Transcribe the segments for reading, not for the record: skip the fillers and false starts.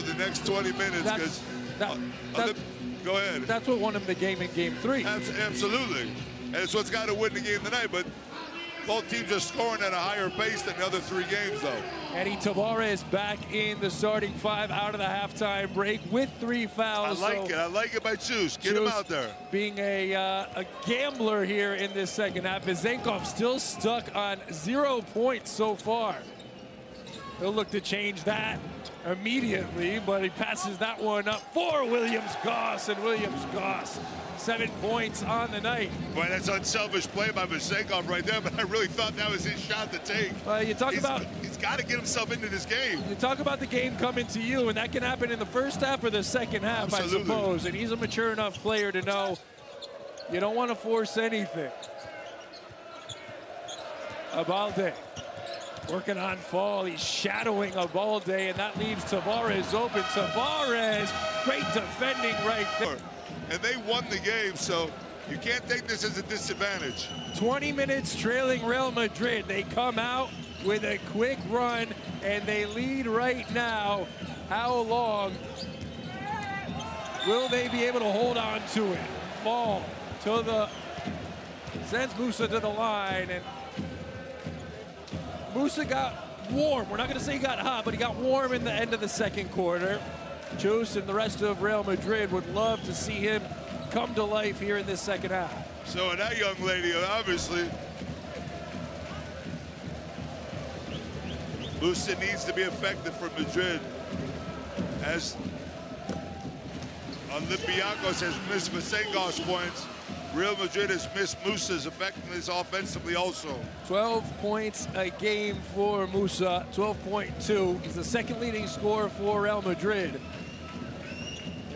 for the next 20 minutes because go ahead. That's what won him the game in Game 3. Absolutely. And it's what's got to win the game tonight. But both teams are scoring at a higher pace than the other 3 games, though. Eddie Tavares back in the starting 5 out of the halftime break with 3 fouls. I like it by Chus. Get him out there. Being a gambler here in this second half. Vezenkov still stuck on 0 points so far. He'll look to change that immediately, but he passes that one up for Williams-Goss, and Williams-Goss 7 points on the night. Boy, that's unselfish play by Vezenkov right there, but I really thought that was his shot to take. You talk about he's got to get himself into this game. You talk about the game coming to you, and that can happen in the first half or the second half, I suppose. And he's a mature enough player to know you don't want to force anything. Abalde working on Fall. He's shadowing Abalde, and that leaves Tavares open. Tavares, great defending right there. And they won the game, so you can't take this as a disadvantage. 20 minutes trailing Real Madrid. They come out with a quick run, and they lead right now. How long will they be able to hold on to it? Fall to the, sends Musa to the line, and Musa got warm. We're not going to say he got hot, but he got warm in the end of the second quarter. Chus and the rest of Real Madrid would love to see him come to life here in this second half. So that young lady, obviously, Musa needs to be effective for Madrid, as Olympiacos has missed Vezenkov's points. Real Madrid has missed Musa's effectiveness offensively also. 12 points a game for Musa, 12.2. He's the second leading scorer for Real Madrid.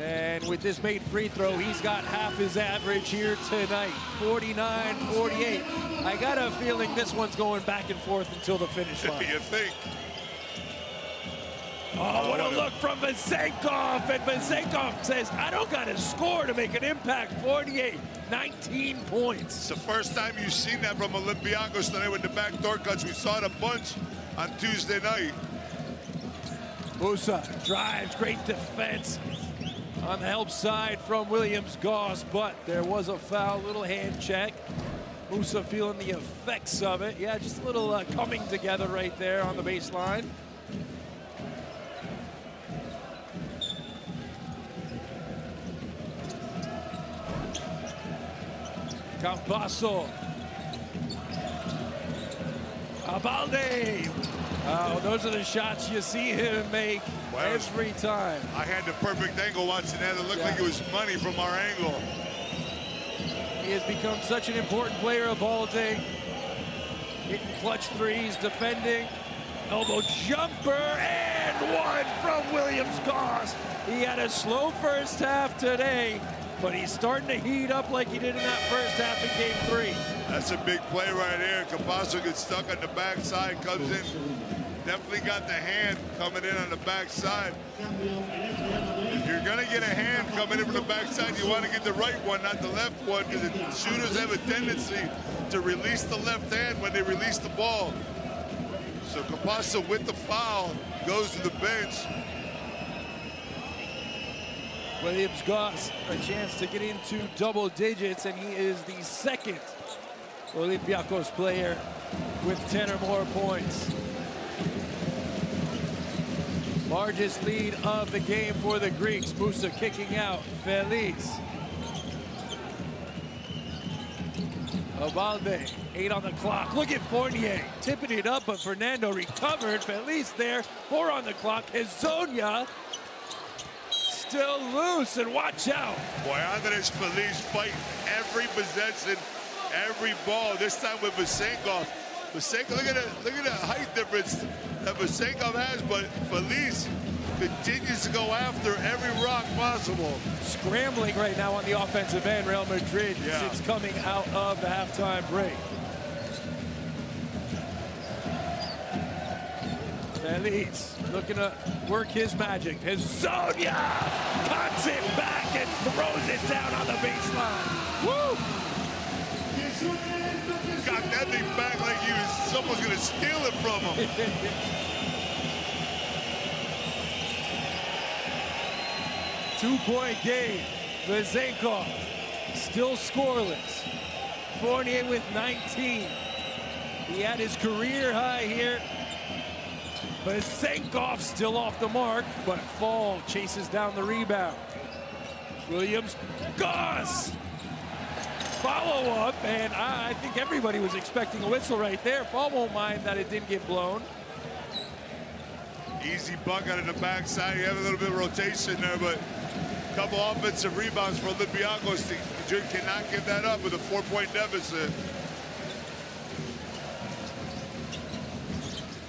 And with this made free throw, he's got half his average here tonight, 49-48. I got a feeling this one's going back and forth until the finish line. You think? Oh, what a look from Vezenkov, and Vezenkov says, I don't got to score to make an impact. 48, 19 points. It's the first time you've seen that from Olympiacos tonight with the backdoor cuts. We saw it a bunch on Tuesday night. Musa drives, great defense on the help side from Williams-Goss, but there was a foul, little hand check. Musa feeling the effects of it. Yeah, just a little coming together right there on the baseline. Campasso. Abalde. Oh, those are the shots you see him make every time. I had the perfect angle watching that. It looked like it was money from our angle. He has become such an important player, Abalde. Hitting clutch threes, defending. Elbow jumper, and one from Williams-Goss. He had a slow first half today, but he's starting to heat up like he did in that first half in Game 3. That's a big play right here. Campasso gets stuck on the backside, comes in. Definitely got the hand coming in on the backside. If you're gonna get a hand coming in from the backside, you want to get the right one, not the left one, because the shooters have a tendency to release the left hand when they release the ball. So Campasso with the foul goes to the bench. Williams-Goss a chance to get into double digits, and he is the second Olympiacos player with 10 or more points. Largest lead of the game for the Greeks. Musa kicking out. Feliz. Abalde, 8 on the clock. Look at Fournier tipping it up, but Fernando recovered. Feliz there, 4 on the clock. Hezonja still loose, and watch out. Boy, Andres Feliz fighting every possession, every ball. This time with Vezenkov. Look at the height difference that Vezenkov has, but Feliz continues to go after every rock possible. Scrambling right now on the offensive end, Real Madrid, since coming out of the halftime break. Feliz looking to work his magic. Hezonja cuts it back and throws it down on the baseline. Woo! Got that thing back like someone's gonna steal it from him. 2-point game. Vezenkov still scoreless. Fournier with 19. He had his career high here. Vezenkov still off the mark, but Fall chases down the rebound. Williams, Goss! Follow up, and I think everybody was expecting a whistle right there. Fall won't mind that it didn't get blown. Easy bucket in the backside. You have a little bit of rotation there, but a couple offensive rebounds for Olympiacos. Madrid cannot give that up with a 4-point deficit.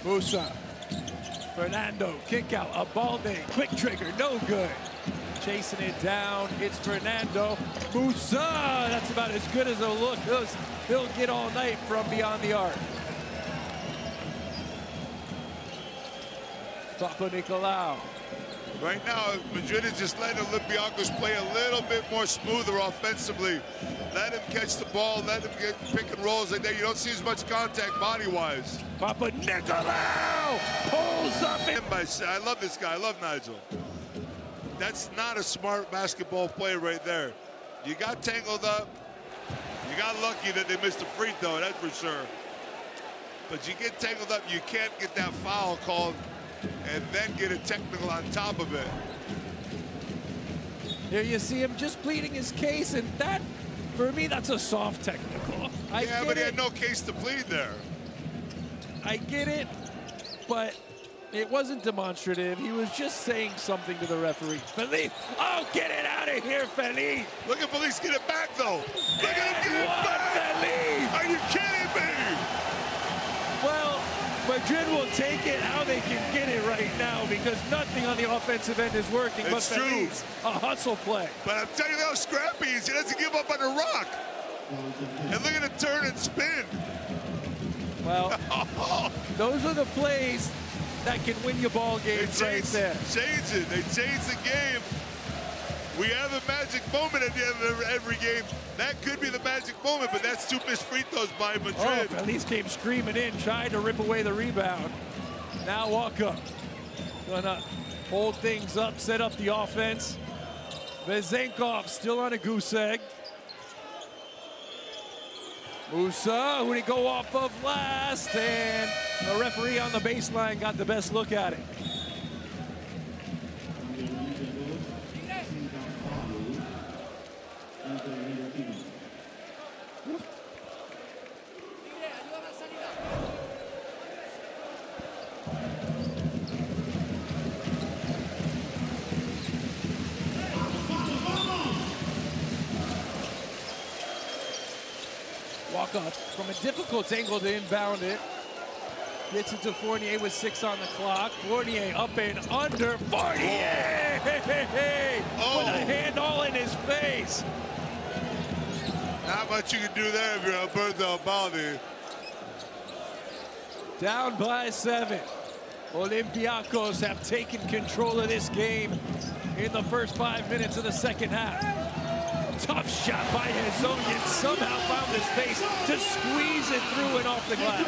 Musa, Fernando, kick out, Abalde, quick trigger, no good. Chasing it down, it's Fernando. Musa, that's about as good as a look. He'll get all night from beyond the arc. Papa Nicolau. Right now, Madrid is just letting Olympiacos play a little bit more smoother offensively. Let him catch the ball, let him get pick and rolls like that. You don't see as much contact body-wise. Papa Nicolau pulls up. I love this guy, I love Nigel. That's not a smart basketball play right there. You got tangled up. You got lucky that they missed a free throw, that's for sure. But you get tangled up, you can't get that foul called and then get a technical on top of it. Here you see him just pleading his case, and that, for me, that's a soft technical. Yeah, but he had no case to plead there. I get it, but it wasn't demonstrative. He was just saying something to the referee. Feliz, oh, get it out of here, Feliz. Look at Feliz get it back, though. Look at him get it back. Feliz. Are you kidding me? Well, Madrid will take it how they can get it right now because nothing on the offensive end is working. It's but Feliz, a hustle play. But I'm telling you how scrappy he is. He doesn't give up on the rock. And look at him turn and spin. Well, those are the plays that can win you ball games right there. Change it. They change the game. We have a magic moment at the end of every game. That could be the magic moment, but that's 2 missed free throws by Madrid. Oh, Feliz came screaming in, trying to rip away the rebound. Now walk up. Gonna hold things up, set up the offense. Vezenkov still on a goose egg. Musa, who did he go off of last? And the referee on the baseline got the best look at it. Walk up from a difficult angle to inbound it. Gets it to Fournier with 6 on the clock. Fournier up and under. Fournier! Oh. With a hand all in his face. Not much you can do there if you're Alberto Baldi. Down by 7. Olympiacos have taken control of this game in the first 5 minutes of the second half. Tough shot by Hezonyan, somehow found the space to squeeze it through and off the glass.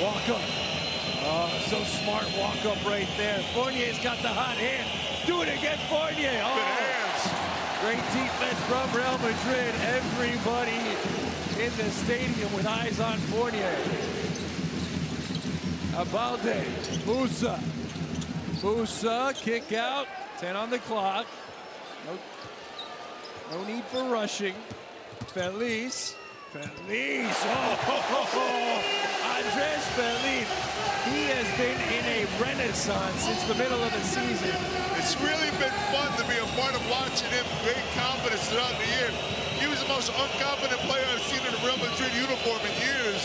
Walk up. Oh, so smart walk up right there. Fournier's got the hot hand. Do it again, Fournier. Oh, good hands. Great defense from Real Madrid. Everybody in the stadium with eyes on Fournier. Abalde, Musa. Musa, kick out, 10 on the clock. No need for rushing. Feliz. Andres Feliz. He has been in a renaissance since the middle of the season. It's really been fun to be a part of watching him. Great confidence throughout the year. He was the most unconfident player I've seen in a Real Madrid uniform in years.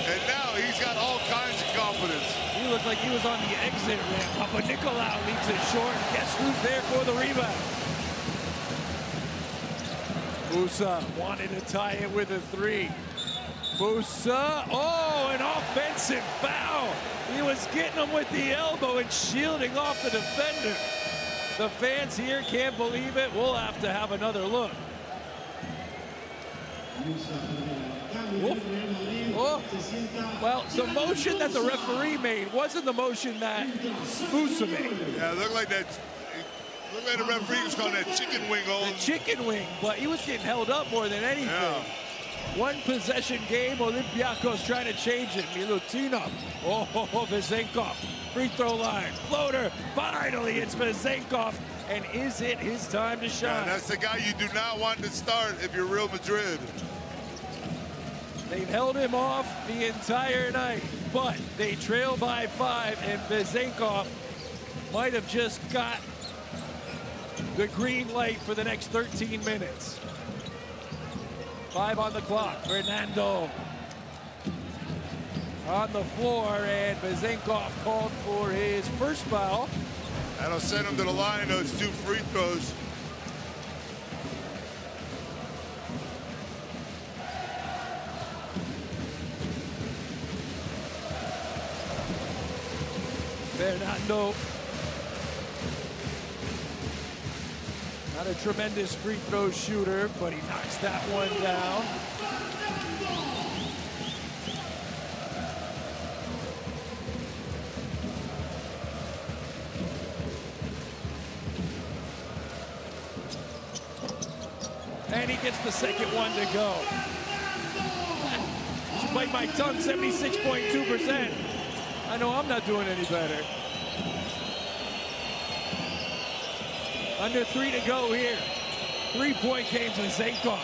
And now he's got all kinds of confidence. He looked like he was on the exit ramp. Papa Nicolau leaves it short. Guess who's there for the rebound? Musa wanted to tie it with a 3. Musa, oh, an offensive foul. He was getting him with the elbow and shielding off the defender. The fans here can't believe it. We'll have to have another look. Oh. Well, the motion that the referee made wasn't the motion that Musa made. Yeah, it looked like that. Looked like the referee was calling that chicken wing hold. The chicken wing, but he was getting held up more than anything. Yeah. One possession game, Olympiacos trying to change it. Milutinov, Vezenkov, free throw line, floater, finally it's Vezenkov, and is it his time to shine? Yeah, that's the guy you do not want to start if you're Real Madrid. They've held him off the entire night, but they trail by 5, and Vezenkov might have just got the green light for the next 13 minutes. 5 on the clock. Fernando on the floor, and Vezenkov called for his first foul. That'll send him to the line, those 2 free throws. Fernando, not a tremendous free throw shooter, but he knocks that one down. And he gets the second one to go. Just bite my tongue, 76.2%. I know I'm not doing any better. Under 3 to go here. 3-point game to Vezenkov.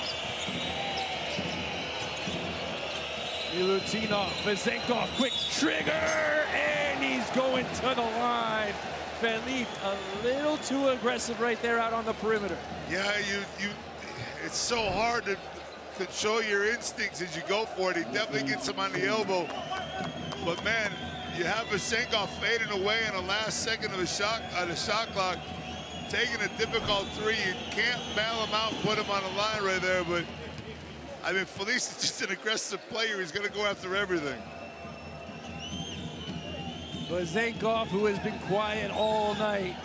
Milutinov, Vezenkov, quick trigger, and he's going to the line. Felipe a little too aggressive right there out on the perimeter. Yeah, it's so hard to control your instincts as you go for it. He definitely gets him on the elbow. But man, you have Vezenkov fading away in the last second of the shot clock, taking a difficult 3. You can't bail him out, put him on the line right there. But I mean, Felice is just an aggressive player. He's going to go after everything. Vezenkov, who has been quiet all night,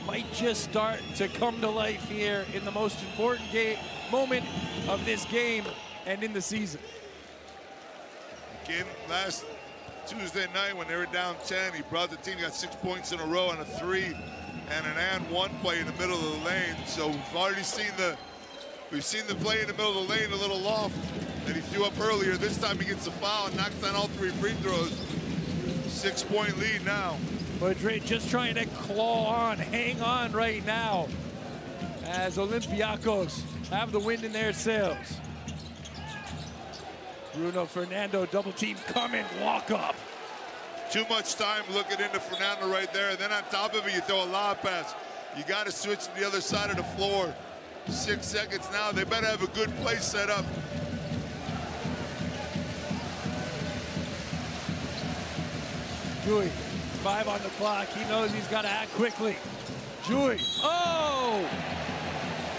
might just start to come to life here in the most important moment of this game and in the season. Again, last Tuesday night when they were down 10, he brought the team, got 6 points in a row on a 3 and an and 1 play in the middle of the lane. So we've already seen the play in the middle of the lane, a little loft that he threw up earlier. This time he gets a foul and knocks down all 3 free throws. 6-point lead now. Madrid just trying to claw on, hang on right now, as Olympiacos have the wind in their sails. Bruno Fernando, double team coming, walk up. Too much time looking into Fernando right there. And then on top of it, you throw a lob pass. You got to switch to the other side of the floor. 6 seconds now. They better have a good play set up. Jui, 5 on the clock. He knows he's got to act quickly. Jui, oh!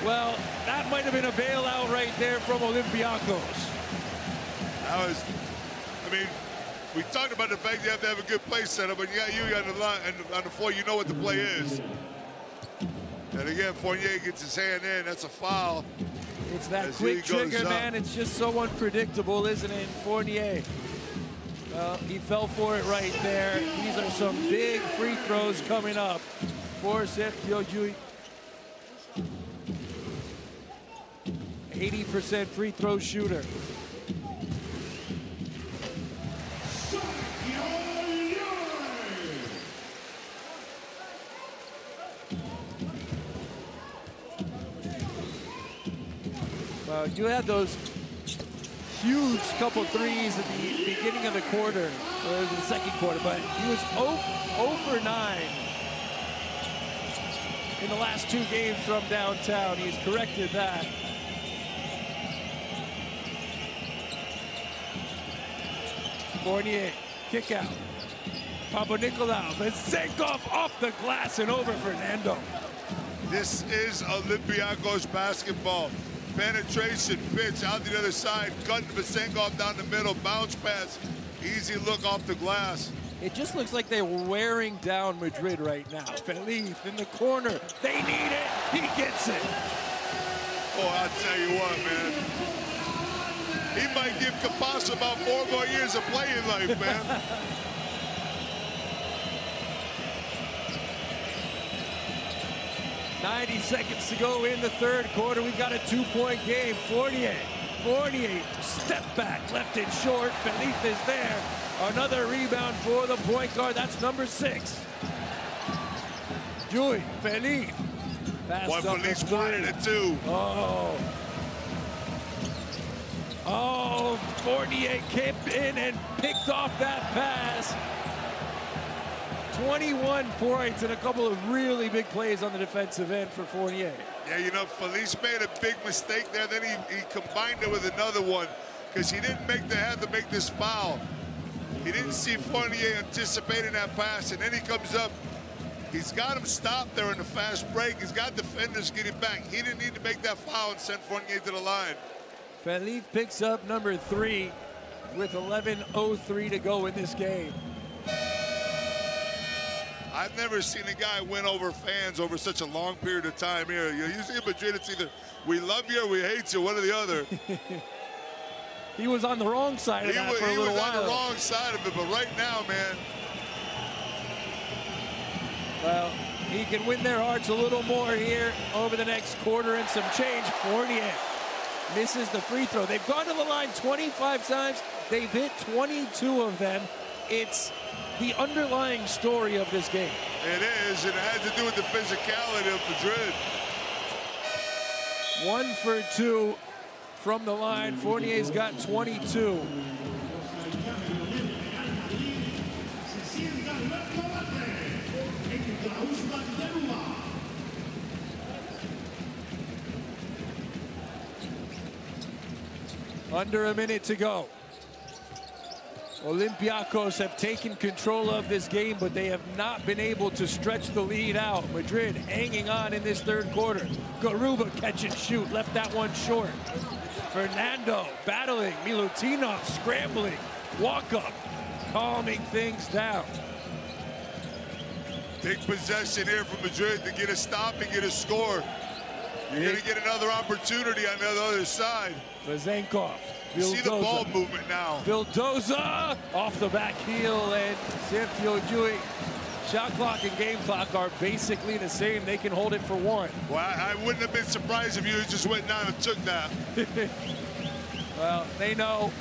Well, that might have been a bailout right there from Olympiacos. That was, I mean, we talked about the fact you have to have a good play setup, but you got you on the line and on the floor, you know what the play is. And again, Fournier gets his hand in. That's a foul. It's that quick trigger, man. It's just so unpredictable, isn't it, Fournier? Well, he fell for it right there. These are some big free throws coming up for Sergio Jui. 80% free throw shooter. You had those huge couple threes at the beginning of the quarter, or it was the second quarter, but he was 0 for 9 in the last 2 games from downtown. He's corrected that. Fournier, kick out. Papanikolaou, Vezenkov off the glass and over Fernando. This is Olympiacos basketball. Penetration, pitch out the other side, cutting Vezenkov down the middle, bounce pass, easy look off the glass. It just looks like they're wearing down Madrid right now. Felipe in the corner, they need it, he gets it. Oh, I'll tell you what, man. He might give Capasso about 4 more years of playing life, man. "90 seconds to go in the third quarter. We've got a 2-point game. Fournier, step back, left it short. Feliz is there. Another rebound for the point guard. That's number 6. Jui, Feliz. Boy, Feliz wanted it too. Oh, Fournier came in and picked off that pass. 21 points and a couple of really big plays on the defensive end for Fournier. Yeah, you know, Feliz made a big mistake there. Then he combined it with another one because he didn't have to make this foul. He didn't see Fournier anticipating that pass, and then he comes up. He's got him stopped there in the fast break. He's got defenders getting back. He didn't need to make that foul and send Fournier to the line. Feliz picks up number 3 with 11:03 to go in this game. I've never seen a guy win over fans over such a long period of time here. You know, usually in Madrid, it's either we love you or we hate you, one or the other. He was on the wrong side of that for a little while. He was on the wrong side of it, but right now, man. Well, he can win their hearts a little more here over the next quarter and some change. Fournier misses the free throw. They've gone to the line 25 times. They've hit 22 of them. It's the underlying story of this game. It is, and it has to do with the physicality of Madrid. 1 for 2 from the line. Fournier's got 22. Under a minute to go. Olympiacos have taken control of this game, but they have not been able to stretch the lead out. Madrid hanging on in this third quarter. Garuba catch and shoot, left that one short. Fernando battling, Milutinov scrambling, walk up, calming things down. Big possession here for Madrid to get a stop and get a score. You're going to get another opportunity on the other side. Vazenkov. You see the ball movement now. Vildoza off the back heel, and Sergio Jui. Shot clock and game clock are basically the same. They can hold it for 1. Well, I wouldn't have been surprised if you just went down and took that. Well, they know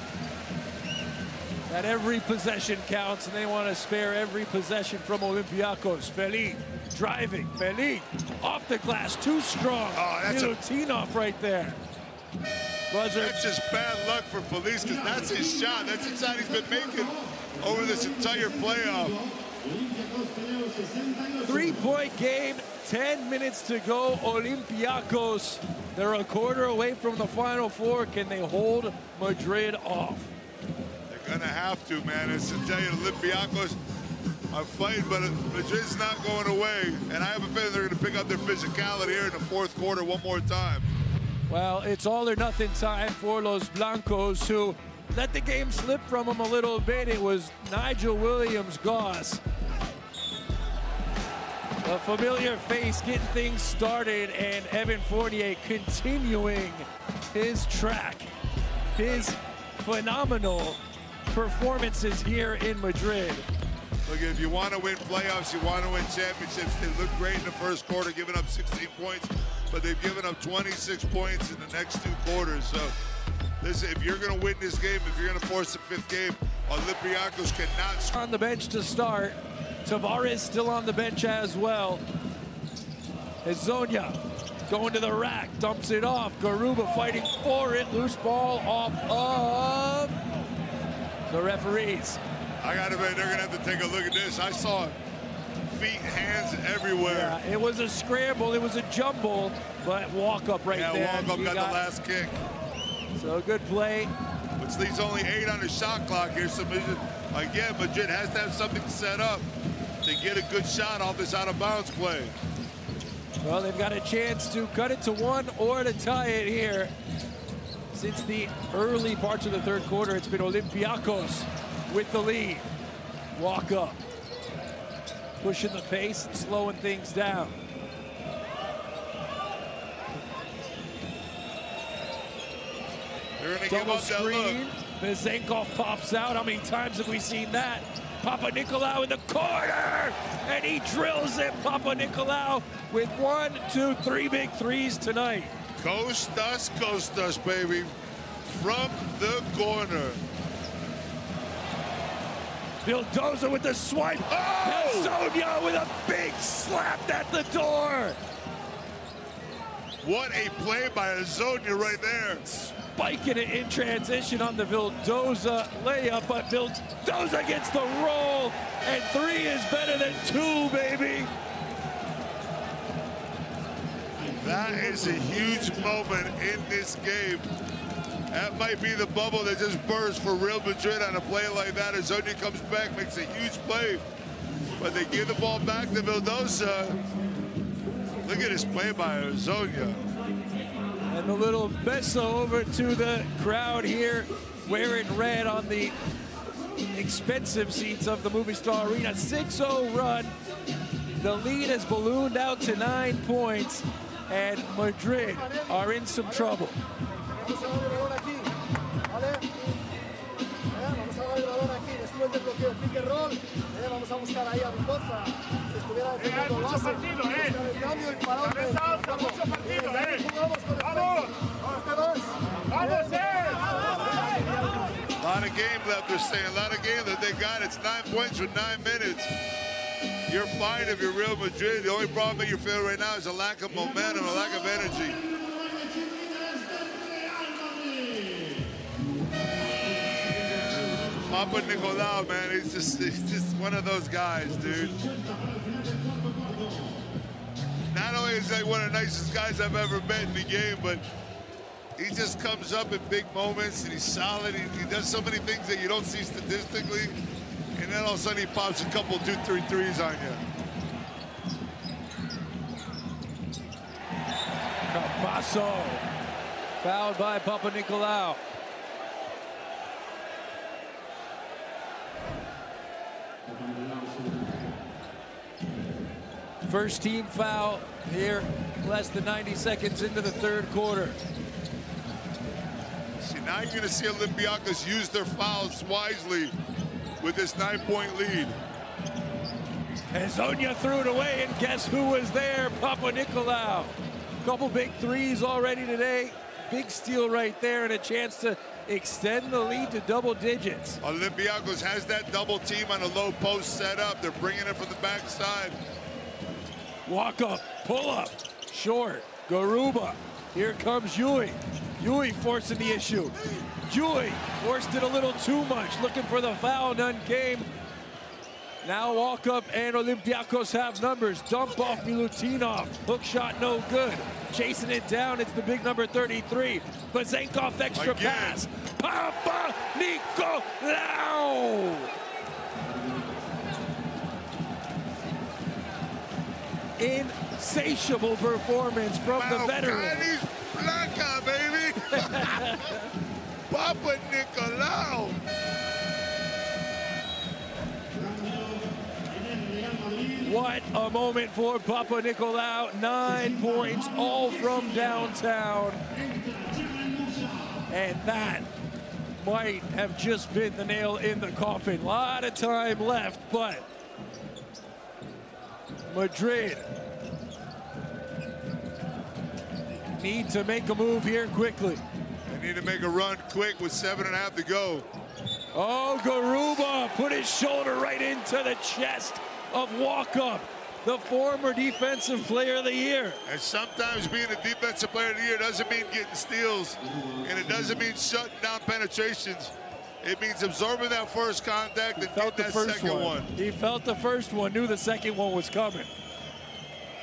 that every possession counts, and they want to spare every possession from Olympiacos. Feliz driving. Feliz off the glass, too strong. Oh, that's Milutinov right there. That's just bad luck for Feliz, because that's his shot. That's the shot he's been making over this entire playoff. 3-point game, 10 minutes to go. Olympiacos, they're a quarter away from the Final Four. Can they hold Madrid off? They're gonna have to, man. It's to tell you, Olympiacos are fighting, but Madrid's not going away. And I have a feeling they're gonna pick up their physicality here in the fourth quarter one more time. Well, it's all or nothing time for Los Blancos, who let the game slip from them a little bit. It was Nigel Williams-Goss, a familiar face, getting things started, and Evan Fournier continuing his track, his phenomenal performances here in Madrid. Look, if you want to win playoffs, you want to win championships, they look great in the first quarter, giving up 16 points, but they've given up 26 points in the next 2 quarters. So, listen, if you're going to win this game, if you're going to force the 5th game, Olympiacos cannot. On the bench to start. Tavares still on the bench as well. Zonia going to the rack, dumps it off. Garuba fighting for it. Loose ball off of the referees. I got to bet they're going to have to take a look at this. I saw feet, hands everywhere. Yeah, it was a scramble. It was a jumble, but walk up right there. Yeah, walk up got the last kick. So good play. Which leaves only 8 on the shot clock here. So again, Madrid has to have something set up to get a good shot off this out-of-bounds play. Well, they've got a chance to cut it to 1 or to tie it here. Since the early parts of the third quarter, it's been Olympiacos with the lead. Walk up, pushing the pace and slowing things down. Double screen. Vezenkov pops out. How many times have we seen that? Papanikolaou in the corner, and he drills it. Papanikolaou with 1, 2, 3 big threes tonight. Costas, baby, from the corner. Vildoza with the swipe. Oh! Hezonja with a big slap at the door. What a play by Hezonja right there. Spiking it in transition on the Vildoza layup, but Vildoza gets the roll, and 3 is better than 2, baby. That is a huge moment in this game. That might be the bubble that just burst for Real Madrid on a play like that. Hezonja comes back, makes a huge play, but they give the ball back to Vildoza. Look at this play by Hezonja. And the little beso over to the crowd here, wearing red on the expensive seats of the Movie Star Arena. 6-0 run. The lead has ballooned out to 9 points, and Madrid are in some trouble. A lot of game left, they're saying. A lot of game that they got. It's 9 points for 9 minutes. You're fine if you're Real Madrid. The only problem that you're feeling right now is a lack of momentum, a lack of energy. Papanikolaou, man, he's just one of those guys, dude. Not only is he one of the nicest guys I've ever met in the game, but he just comes up in big moments, and he's solid. He does so many things that you don't see statistically, and then all of a sudden he pops a couple, 2, 3 threes on you. Campasso, fouled by Papanikolaou. First team foul here, less than 90 seconds into the third quarter. See, now you're going to see Olympiacos use their fouls wisely with this 9-point lead. Hezonja threw it away, and guess who was there? Papanikolaou. Couple big threes already today. Big steal right there, and a chance to extend the lead to double digits. Olympiacos has that double team on a low post set up. They're bringing it from the backside. Walk up, pull up, short, Garuba. Here comes Yui. Yui forcing the issue. Yui forced it a little too much, looking for the foul, none came. Now walk up and Olympiacos have numbers. Dump off Milutinov, hook shot no good. Chasing it down, it's the big number 33. Vezenkov extra again. pass. Papanikolaou! Insatiable performance from the veteran. Blanca, baby. Papanikolaou. What a moment for Papanikolaou. 9 points, all from downtown. And that might have just been the nail in the coffin. A lot of time left, but Madrid need to make a move here quickly. They need to make a run quick with 7.5 to go. Oh, Garuba put his shoulder right into the chest of Walkup, the former Defensive Player of the Year. And sometimes being a Defensive Player of the Year doesn't mean getting steals, and it doesn't mean shutting down penetrations. It means absorbing that first contact and getting that second one. He felt the first one, knew the second one was coming.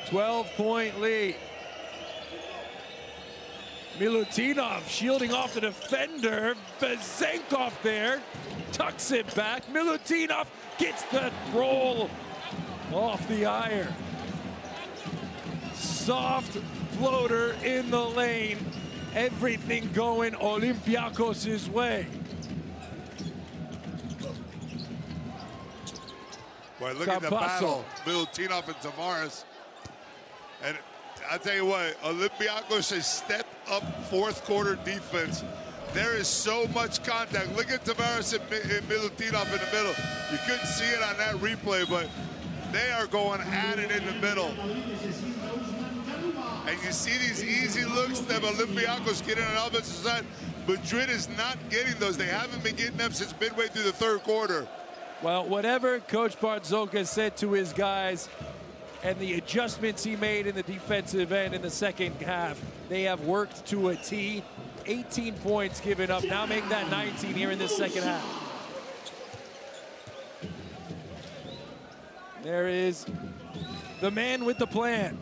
12-point lead. Milutinov shielding off the defender. Vezenkov there, tucks it back. Milutinov gets the roll off the iron. Soft floater in the lane. Everything going Olympiacos' way. Boy, look at the battle, Milutinov and Tavares. And I'll tell you what, Olympiacos has stepped up fourth quarter defense. There is so much contact. Look at Tavares and Milutinov in the middle. You couldn't see it on that replay, but they are going at it in the middle. And you see these easy looks that Olympiacos get on the offensive side. Madrid is not getting those. They haven't been getting them since midway through the third quarter. Well, whatever Coach Barzoka said to his guys and the adjustments he made in the defensive end in the second half, they have worked to a T. 18 points given up, now make that 19 here in this second half. There is the man with the plan.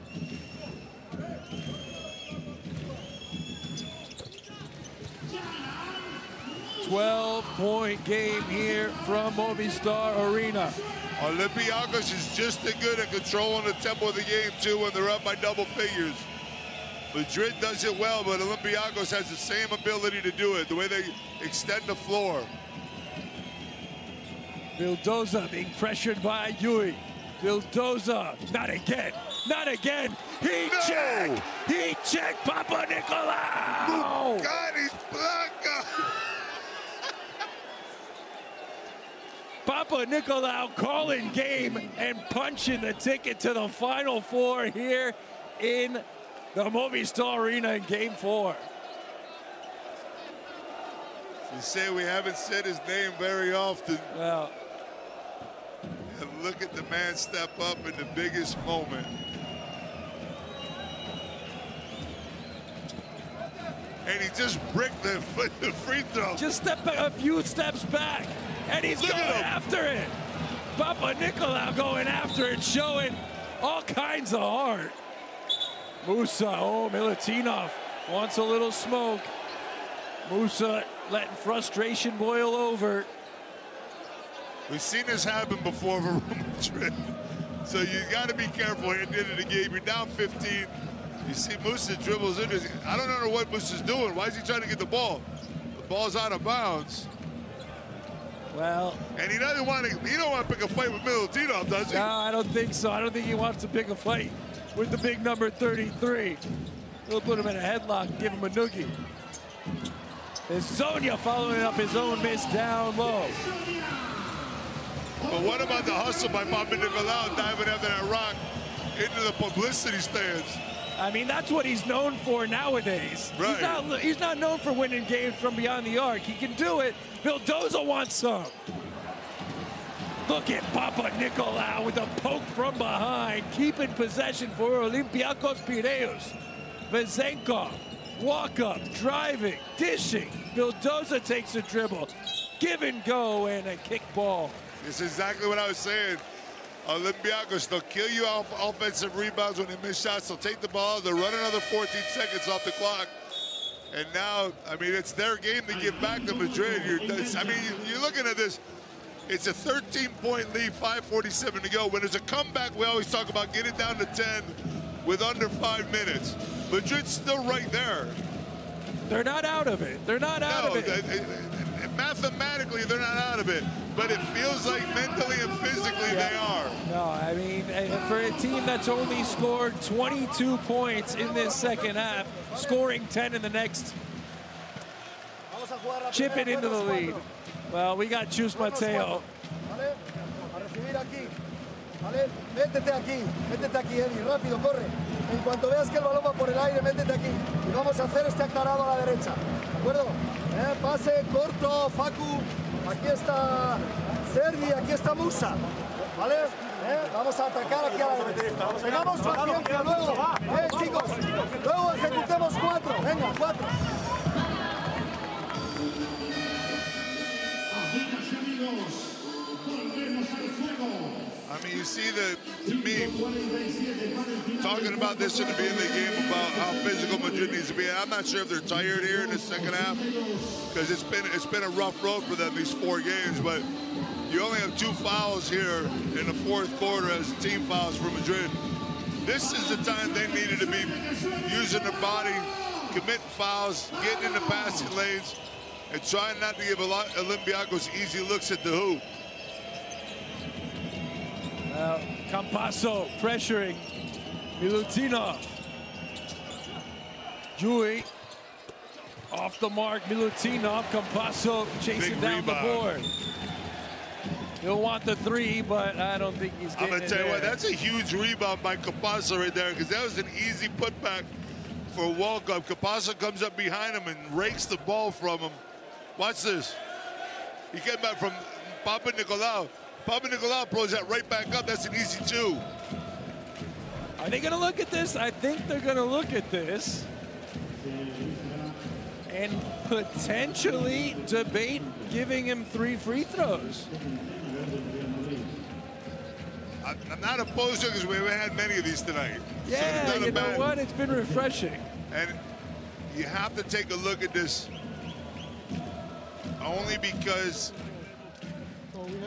.12-point game here from Movistar Arena. Olympiacos is just as good at controlling the tempo of the game, too, when they're up by double figures. Madrid does it well, but Olympiacos has the same ability to do it, the way they extend the floor. Vildoza being pressured by Yui. Vildoza, not again, not again. He checked Papa Nicolau. God, he's Blanca. Papa Nicolau calling game and punching the ticket to the Final Four here in the Movistar Arena in Game 4. You say we haven't said his name very often. Well, and look at the man step up in the biggest moment. And he just bricked the free throw. Just a few steps back, and he's going after it. Papa Nicolau going after it, showing all kinds of heart. Musa, Milutinov wants a little smoke. Musa letting frustration boil over. We've seen this happen before for Real Madrid. So you got to be careful at the end of the game. You're down 15. You see Musa dribbles in. I don't know what Musa's doing. Why is he trying to get the ball? The ball's out of bounds. Well, and he doesn't want to. He don't want to pick a fight with Milutinov, does he? No, I don't think so. I don't think he wants to pick a fight with the big number 33. He'll put him in a headlock and give him a noogie. Is Sonia following up his own miss down low. But what about the hustle by Papa Nicolau diving after that rock into the publicity stands? I mean, that's what he's known for nowadays. Right. He's not known for winning games from beyond the arc. He can do it. Vildoza wants some. Look at Papa Nicolau with a poke from behind, keeping possession for Olympiacos Piraeus. Vezenkov, walk up, driving, dishing. Vildoza takes a dribble, give and go, and a kick ball. This is exactly what I was saying. Olympiacos, they'll kill you off offensive rebounds when they miss shots. They'll take the ball, they'll run another 14 seconds off the clock. And now, I mean, it's their game to give back to Madrid. You're looking at this. It's a 13-point lead, 5:47 to go. When there's a comeback, we always talk about get it down to 10 with under 5 minutes. Madrid's still right there. They're not out of it. They're not out of it. Mathematically, they're not out of it, but it feels like mentally and physically they are. No, I mean, for a team that's only scored 22 points in this second half, scoring 10 in the next, chip it into the lead. Well, we got Chus Mateo. Métete aquí, Eddie, rápido, corre. En cuanto veas que el balón va por el aire, métete aquí. Y vamos a hacer este aclarado a la derecha. ¿De acuerdo? Pase corto, Facu. Aquí está Sergi, aquí está Musa. ¿Vale? Vamos a atacar aquí a la derecha. Tengamos paciencia luego. Chicos, luego ejecutemos 4. Venga, 4. I mean, you see that, to me, talking about this in the beginning of the game about how physical Madrid needs to be. I'm not sure if they're tired here in the second half because it's been a rough road for them these 4 games. But you only have 2 fouls here in the fourth quarter as team fouls for Madrid. This is the time they needed to be using their body, committing fouls, getting in the passing lanes, and trying not to give Olympiacos easy looks at the hoop. Campasso pressuring Milutinov. Jui Off the mark, Milutinov, Campasso chasing Big down rebound. the board. He'll want the three, but I don't think he's getting I'm going to tell you what, that's a huge rebound by Campasso right there, because that was an easy putback for a walk-up. Campasso comes up behind him and rakes the ball from him. Watch this. He came back from Papa Nicolau. Papa Nicolau pulls that right back up. That's an easy two. Are they going to look at this? I think they're going to look at this and potentially debate giving him 3 free throws. I'm not opposed to it because we haven't had many of these tonight. Yeah, you know what? It's been refreshing. And you have to take a look at this only because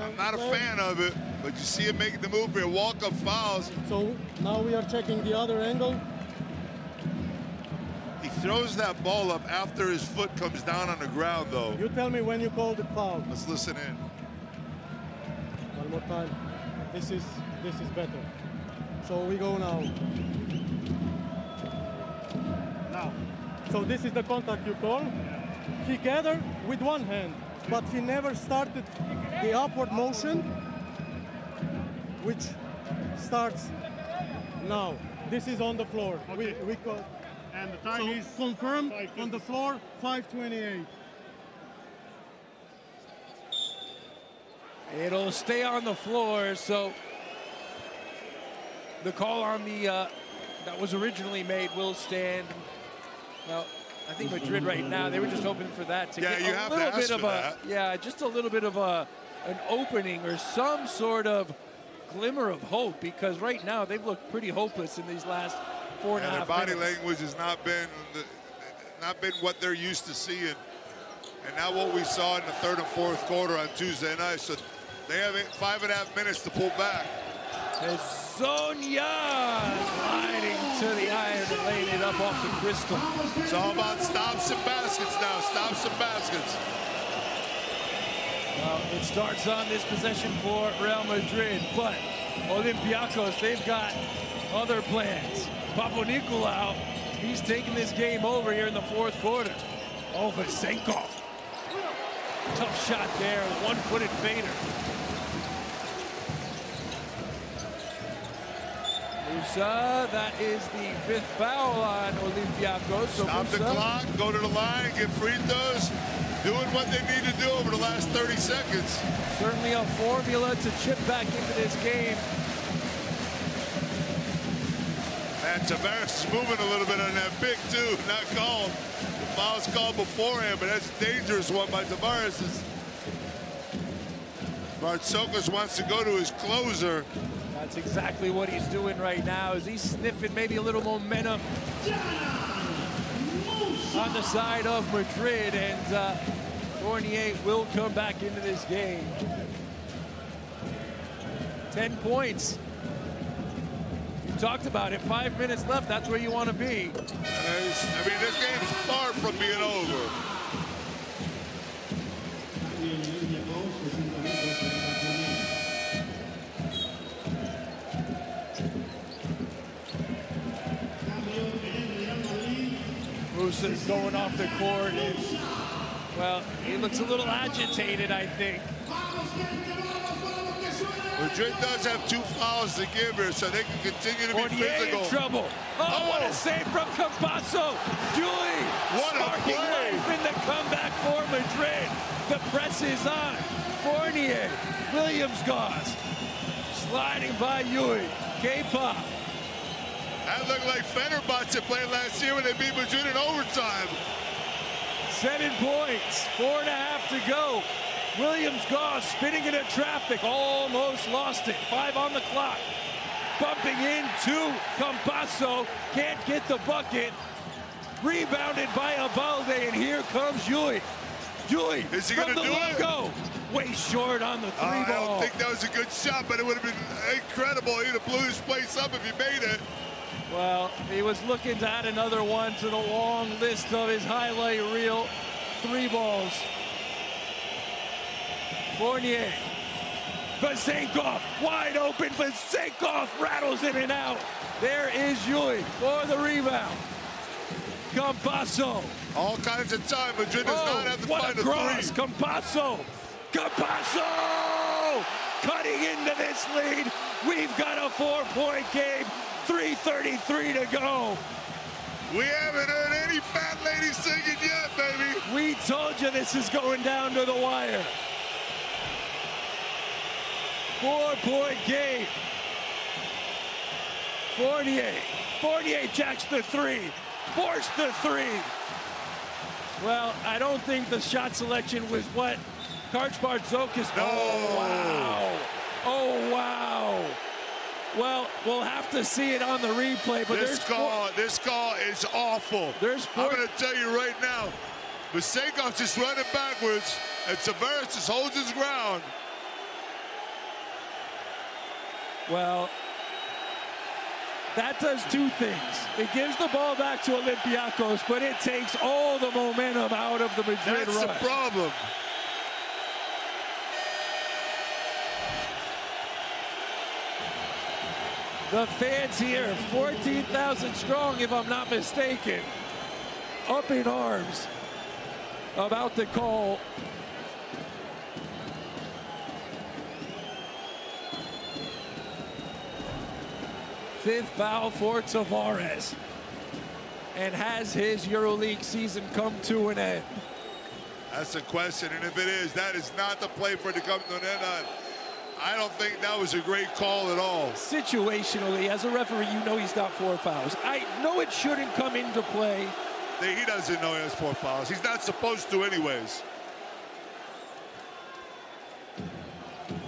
I'm not a fan of it, but you see him making the move here, walk-up fouls. So now we are checking the other angle. He throws that ball up after his foot comes down on the ground, though. You tell me when you called the foul. Let's listen in. One more time. This is better. So we go now. Now. So this is the contact you call. He gathered with one hand, but he never started the upward motion, which starts now. This is on the floor. Okay. We call. And the time So is confirmed 5:50. on the floor, 5:28. It'll stay on the floor, so the call on the that was originally made will stand. Well, I think Madrid right now, they were just hoping for that to Yeah, get you a have to little ask bit of for a that. yeah, just a little bit of an opening or some sort of glimmer of hope, because right now they've looked pretty hopeless in these last 4.5 And their minutes. body language has not been what they're used to seeing. And now what we saw in the third and fourth quarter on Tuesday night. So they have 5.5 minutes to pull back. As Sonia gliding to the iron and laying it up off the crystal. It's all about stops and baskets now. Stops and baskets. Well, it starts on this possession for Real Madrid, but Olympiacos, they've got other plans. Papanikolaou, he's taking this game over here in the fourth quarter. Oh, Vasenkov. Tough shot there, one-footed fader. Musa, that is the 5th foul on Olympiacos. So Stop the Musa, clock, go to the line, get free throws, doing what they need to do over the last 30 seconds. certainly a formula to chip back into this game. And Tavares is moving a little bit on that pick, too. Not called. The foul's called beforehand, but that's a dangerous one by Tavares. Bartsokos wants to go to his closer. That's exactly what he's doing right now, is he's sniffing maybe a little momentum on the side of Madrid, and Fournier will come back into this game. 10 points. You talked about it, 5 minutes left, that's where you want to be. I mean, this game's far from being over. Musa's going off the court, and, well, he looks a little agitated, I think. Madrid does have 2 fouls to give here, so they can continue to be Fournier physical. in trouble. Oh, what a save from Campasso. Julie, What a sparking play. life in the comeback for Madrid. The press is on. Fournier, Williams-Goss, sliding by Yui. K-Pop. That looked like Fenerbahce played last year when they beat Madrid in overtime. 7 points, 4.5 to go. Williams-Goss spinning into traffic, almost lost it. 5 on the clock. Bumping into Campasso, can't get the bucket. Rebounded by Abalde, and here comes Yui. Yui Is he from gonna the do it? logo. Way short on the three I ball. don't think that was a good shot, but it would have been incredible. He'd have blew this place up if he made it. Well, he was looking to add another one to the long list of his highlight reel. 3 balls. Fournier. Vasenkov, wide open. Vasenkov rattles in and out. There is Yui for the rebound. Campasso. All kinds of time. Madrid does not have to find a cross. three. Campasso. Cutting into this lead. We've got a 4-point game. 3:33 to go. We haven't heard any fat lady singing yet, baby. We told you this is going down to the wire. 4-point game. Fournier jacks the three. Forced the three. Well, I don't think the shot selection was what Karch-Bartzokis. No. Oh, wow. Oh, wow. Well, we'll have to see it on the replay, but this call is awful. I'm going to tell you right now, Basenkov's just running backwards, and Tavares just holds his ground. Well, that does two things. It gives the ball back to Olympiacos, but it takes all the momentum out of the Madrid That's run. the problem. The fans here, 14,000 strong, if I'm not mistaken, up in arms about the call. Fifth foul for Tavares. And has his EuroLeague season come to an end? That's the question, and if it is, that is not the play for it to come to an end on. I don't think that was a great call at all. Situationally, as a referee, you know he's got 4 fouls. I know it shouldn't come into play. He doesn't know he has 4 fouls. He's not supposed to anyways.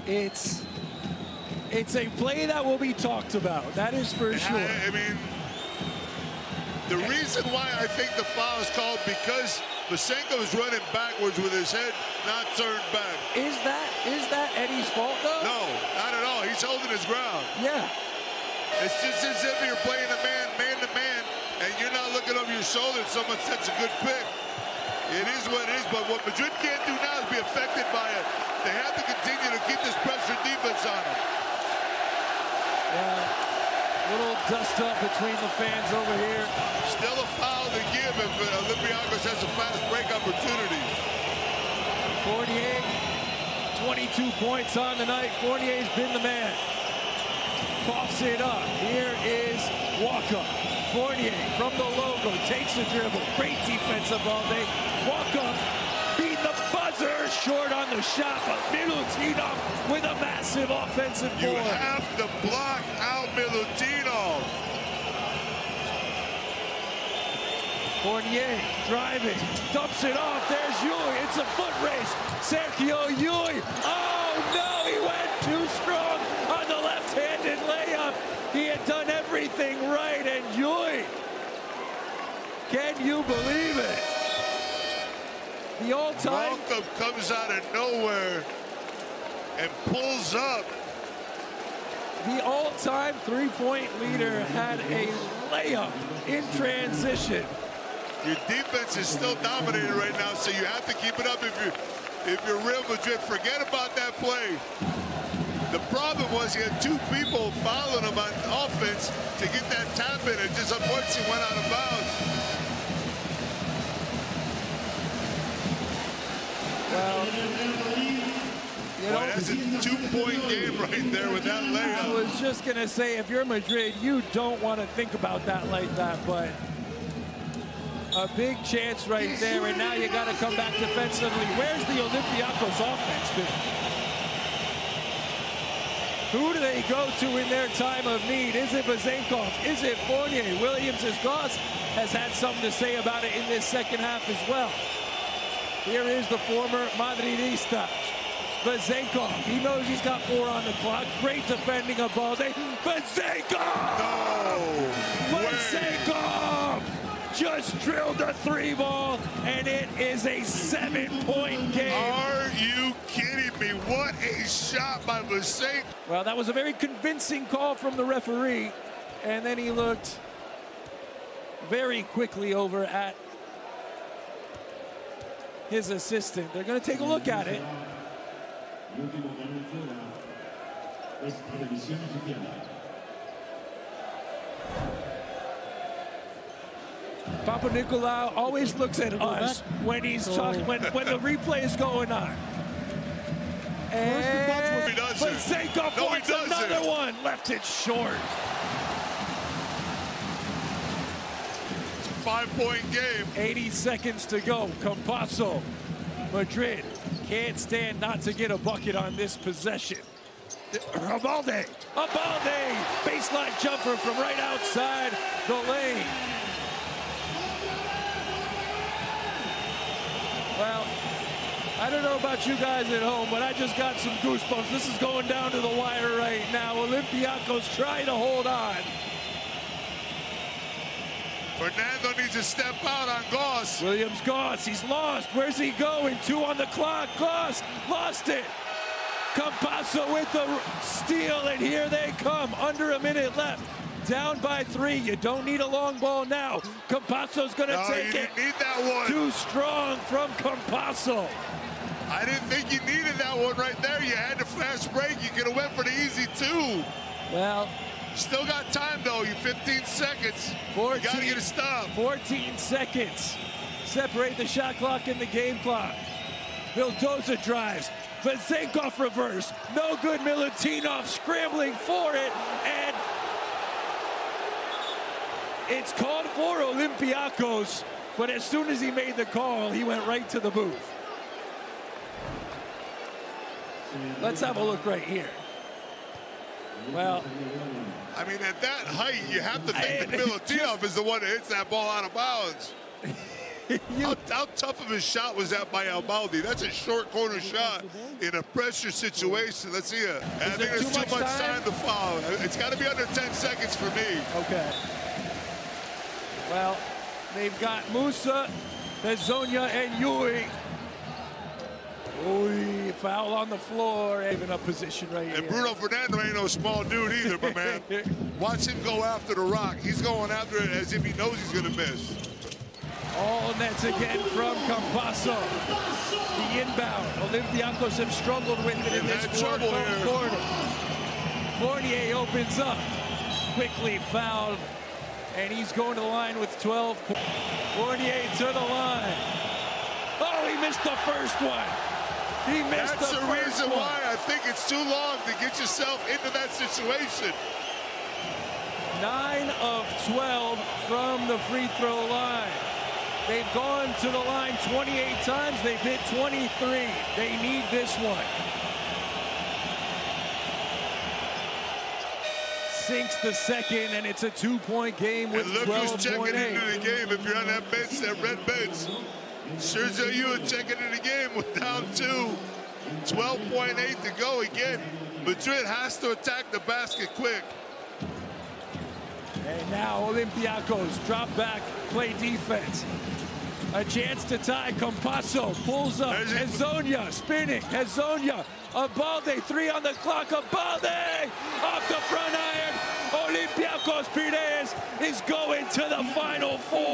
It's a play that will be talked about. That is for sure. I mean, the reason why I think the foul is called because Basenko is running backwards with his head not turned back. Is that Eddie's fault, though? No, not at all. He's holding his ground. Yeah. It's just as if you're playing a man to man, and you're not looking over your shoulder and someone sets a good pick. It is what it is, but what Madrid can't do now is be affected by it. They have to continue to keep this pressure defense on them. Yeah. Little dust up between the fans over here. Still a foul to give if Olympiacos has a fast break opportunity. Fournier, 22 points on the night. Fournier's been the man. Coughs it up. Here is Walker. Fournier from the logo takes the dribble. Great defensive all day. Walker beat the buzzer. Short on the shot, but Milutinov with a massive offensive board. You have to block out Milutinov. Fournier driving, dumps it off. There's Yui. It's a foot race. Sergio Yui. Oh no, he went too strong on the left-handed layup. He had done everything right, and Yui. Can you believe it? The all-time. Welcome comes out of nowhere and pulls up. The all-time three-point leader had a layup in transition. Your defense is still dominated right now, so you have to keep it up if you're Real Madrid. Forget about that play. The problem was he had 2 people following him on offense to get that tap in. It just unfortunately went out of bounds. Well, you know, boy, that's a 2-point game right there with that layup. I was just going to say, if you're Madrid, you don't want to think about that like that, but a big chance right there, and now you got to come back defensively. Where's the Olympiacos offense been? Who do they go to in their time of need? Is it Bazenkov? Is it Fournier? Williams-Goss has had something to say about it in this second half as well. Here is the former Madridista, Bazenkov. He knows he's got 4 on the clock. Great defending of Balde. Bazenkov! No! Bazenkov just drilled a 3-ball, and it is a 7-point game. Are you kidding me? What a shot by Bazenkov. Well, that was a very convincing call from the referee, and then he looked very quickly over at his assistant. They're going to take a look at it. Papa Nicolau always looks at us when he's talking, when the replay is going on. And Fener wants another one. Left it short. It's a 5-point game. 80 seconds to go. Campasso. Madrid can't stand not to get a bucket on this possession. Abalde. Baseline jumper from right outside the lane. Well, I don't know about you guys at home, but I just got some goosebumps. This is going down to the wire right now. Olympiacos trying to hold on. Fernando needs to step out on Goss. Williams Goss, he's lost. Where's he going? 2 on the clock. Goss lost it. Campasso with the steal, and here they come. Under a minute left. Down by 3. You don't need a long ball now. Campasso's going to take it. Need that one. Too strong from Campasso. I didn't think you needed that one right there. You had to fast break. You could have went for the easy 2. Well, still got time, though. You 15 seconds. 14, you got to get a stop. 14 seconds. Separate the shot clock and the game clock. Vildoza drives. Vezenkov reverse. No good. Milutinov scrambling for it. And it's called for Olympiacos. But as soon as he made the call, he went right to the booth. Let's have a look right here. Well, I mean, at that height, you have to think that Milutinov is the one that hits that ball out of bounds. How tough of a shot was that by Albaldi? That's a short corner shot in a pressure situation. Let's see it. I think there's too much time to foul. It's got to be under 10 seconds for me. Okay. Well, they've got Musa, Bezonia, and Yui. Yui, foul on the floor. Even a position right here. And Bruno Fernando ain't no small dude either, my man. Watch him go after the rock. He's going after it as if he knows he's going to miss. All nets again from Campasso. The inbound. Olympiacos have struggled with it in this quarter. Fournier opens up. Quickly fouled. And he's going to the line with 12 points. Fournier to the line. Oh, he missed the first one. He missed the first one. That's the reason why I think it's too long to get yourself into that situation. 9 of 12 from the free throw line. They've gone to the line 28 times. They've hit 23. They need this one. Sinks the second, and it's a 2-point game with 12.8. Look who's checking into the game. If you're on that bench, that red bench. Sergio Llull checking into the game with down 2. 12.8 to go again. Madrid has to attack the basket quick. And now Olympiacos drop back, play defense. A chance to tie. Campasso pulls up. Hezonja spinning. Hezonja. Abalde, 3 on the clock. Abalde off the front iron. Olympiacos Pires is going to the Final Four.